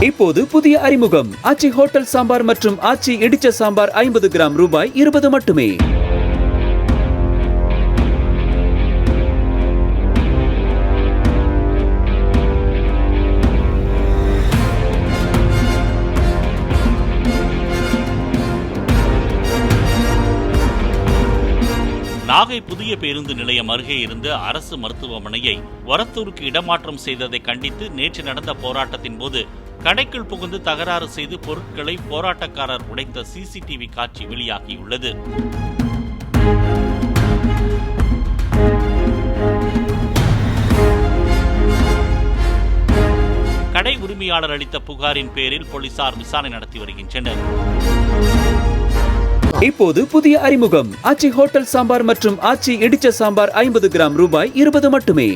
இப்போது புதிய அறிமுகம் ஆச்சி ஹோட்டல் சாம்பார் மற்றும் ஆச்சி இடிச்ச சாம்பார் 50 கிராம் ரூபாய் 20 மட்டுமே. நாகை புதிய பேருந்து நிலையம் அருகே இருந்த அரசு மருத்துவமனையை ஒரத்தூருக்கு இடமாற்றம் செய்ததை கண்டித்து நேற்று நடந்த போராட்டத்தின் போது கடைக்குள் புகுந்து தகராறு செய்து பொருட்களை போராட்டக்காரர் உடைத்த சிசிடிவி காட்சி வெளியாகியுள்ளது. கடை உரிமையாளர் அளித்த புகாரின் பேரில் போலீசார் விசாரணை நடத்தி வருகின்றனர். இப்போது புதிய அறிமுகம் ஆச்சி ஹோட்டல் சாம்பார் மற்றும் ஆச்சி இடிச்ச சாம்பார் 50 கிராம் ரூபாய் 20 மட்டுமே.